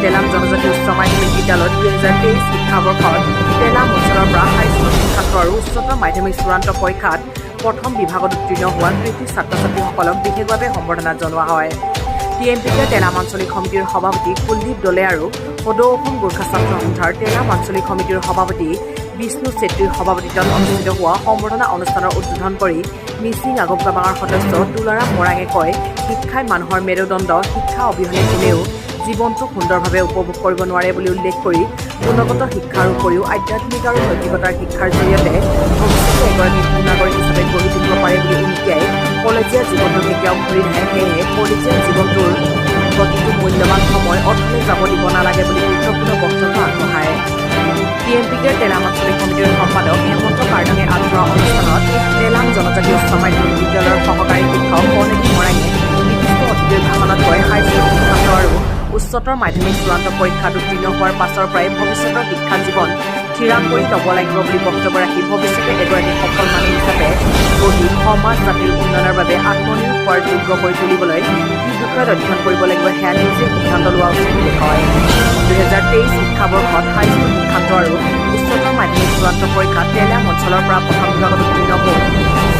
তেলাম জনজাতি উচ্চ মাধ্যমিক বিদ্যালয়ত 2023 শিক্ষাবৰ্ষত তেলাম অঞ্চলৰ পৰা হাইস্কুল শিক্ষান্ত আৰু উচ্চতৰ মাধ্যমিক চূড়ান্ত পৰীক্ষাত প্ৰথম বিভাগত উত্তীৰ্ণ হোৱা কৃতি ছাত্ৰ-ছাত্ৰীসকলক বিশেষভাৱে সম্বৰ্ধনা জনোৱা হয়। টিএমপিকে তেলাম আঞ্চলিক সমিতিৰ সভাপতি কুলদীপ দলে আৰু সদৌ অসম গোৰ্খা ছাত্ৰ সন্থাৰ তেলাম আঞ্চলিক সমিতিৰ সভাপতি বিষ্ণু চেত্ৰীৰ সভাপতিত্বত অনুষ্ঠিত হোৱা সম্বৰ্ধনা অনুষ্ঠানৰ উদ্বোধন কৰি মিচিং আগমগাবাঙৰ সদস্য তুলাৰাম মৰাঙে কয়, শিক্ষাই মানুহৰ মেৰুদণ্ড, শিক্ষা অবিহনে কোনেও জীৱনটো সুন্দৰভাৱে উপভোগ কৰিব নোৱাৰে বুলি উল্লেখ কৰি গুণগত শিক্ষাৰ উপৰিও আধ্যাত্মিক আৰু নৈতিকতাৰ শিক্ষাৰ জৰিয়তে ভৱিষ্যতে এগৰাকী সুনাগৰিক হিচাপে গঢ়ি তুলিব পাৰে বুলি উনুকিয়াই কলেজীয়া জীৱনটো কেতিয়াও ঘূৰি নাহে, সেয়েহে কলেজীয়া জীৱনটোৰ প্ৰতিটো মূল্যৱান সময় অথলে যাব দিব নালাগে বুলি গুৰুত্বপূৰ্ণ বক্তব্য আগবঢ়ায়। টিএমপিকে তেলাম আঞ্চলিক সমিতিৰ সম্পাদক হেমন্ত কাৰ্ডাঙে আগবঢ়োৱা অনুষ্ঠানত তেলাম জনজাতি উচ্চ মাধ্যমিক বিদ্যালয়ৰ সহকাৰী শিক্ষক কৰ্ণেলী মৰাঙে বিশিষ্ট অতিথিৰ ভাষণত কয়, হাইস্কুল শিক্ষান্ত আৰু উচ্চতৰ মাধ্যমিক চূড়ান্ত পৰীক্ষাত উত্তীৰ্ণ হোৱাৰ পাছৰ পৰাই ভৱিষ্যতৰ শিক্ষা জীৱন থিৰাং কৰি ল'ব লাগিব বুলি বক্তব্য ৰাখি ভৱিষ্যতে এগৰাকী সফল মানুহ হিচাপে গঢ়ি সমাজ জাতিৰ উন্নয়নৰ বাবে আত্মনিয়োগ হোৱাৰ যোগ্য কৰি তুলিবলৈ কি বিষয়ত অধ্যয়ন কৰিব লাগিব সেয়া নিজে সিদ্ধান্ত লোৱা উচিত বুলি কয়। 2023 শিক্ষাবৰ্ষত হাইস্কুল শিক্ষান্ত আৰু উচ্চতৰ মাধ্যমিক চূড়ান্ত পৰীক্ষাত তেলাম অঞ্চলৰ পৰা প্ৰথম বিভাগত উত্তীৰ্ণ হ'ল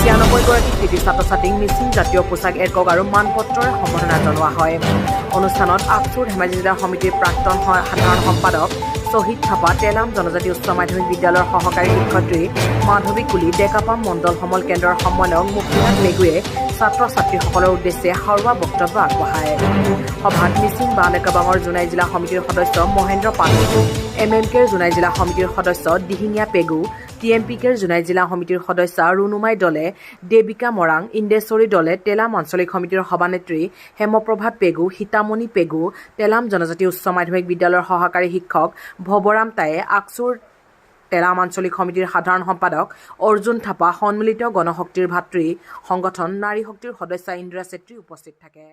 96গৰাকী কৃতি ছাত্ৰ-ছাত্ৰীক মিচিং জাতীয় পোছাক একক আৰু মানপত্ৰৰে সম্বৰ্ধনা জনোৱা হয়। অনুষ্ঠানত আকচুৰ ধেমাজি জিলা সমিতিৰ প্ৰাক্তন সাধাৰণ সম্পাদক শ্বহীদ থাপা, তেলাম জনজাতি উচ্চ মাধ্যমিক বিদ্যালয়ৰ সহকাৰী শিক্ষয়িত্ৰী মাধৱী কুলি, ডেকাপাম মণ্ডল সমল কেন্দ্ৰৰ সমন্বয়ক মুক্তিনাথ মেগুৱে ছাত্ৰ-ছাত্ৰীসকলৰ উদ্দেশ্যে সাৰুৱা বক্তব্য আগবঢ়ায়। সভাত মিচিং বালেকাবাঙৰ জোনাই জিলা সমিতিৰ সদস্য মহেন্দ্ৰ পাণ্ডে, MMKৰ জোনাই জিলা সমিতিৰ সদস্য দিহিঙীয়া পেগু, টিএমপিকেৰ জোনাই জিলা সমিতিৰ সদস্যা ৰুণুমাই দলে, দেবিকা মৰাং, ইন্দেশ্বৰী দলে, তেলাম আঞ্চলিক সমিতিৰ সভানেত্ৰী হেমপ্ৰভাত পেগু, সীতামণি পেগু, তেলাম জনজাতি উচ্চ মাধ্যমিক বিদ্যালয়ৰ সহকাৰী শিক্ষক ভৱৰাম টায়ে, আকচুৰ তেলাম আঞ্চলিক সমিতিৰ সাধাৰণ সম্পাদক অৰ্জুন থাপা, সন্মিলিত গণশক্তিৰ ভাতৃ সংগঠন নাৰী শক্তিৰ সদস্যা ইন্দিৰা চেত্ৰী উপস্থিত থাকে।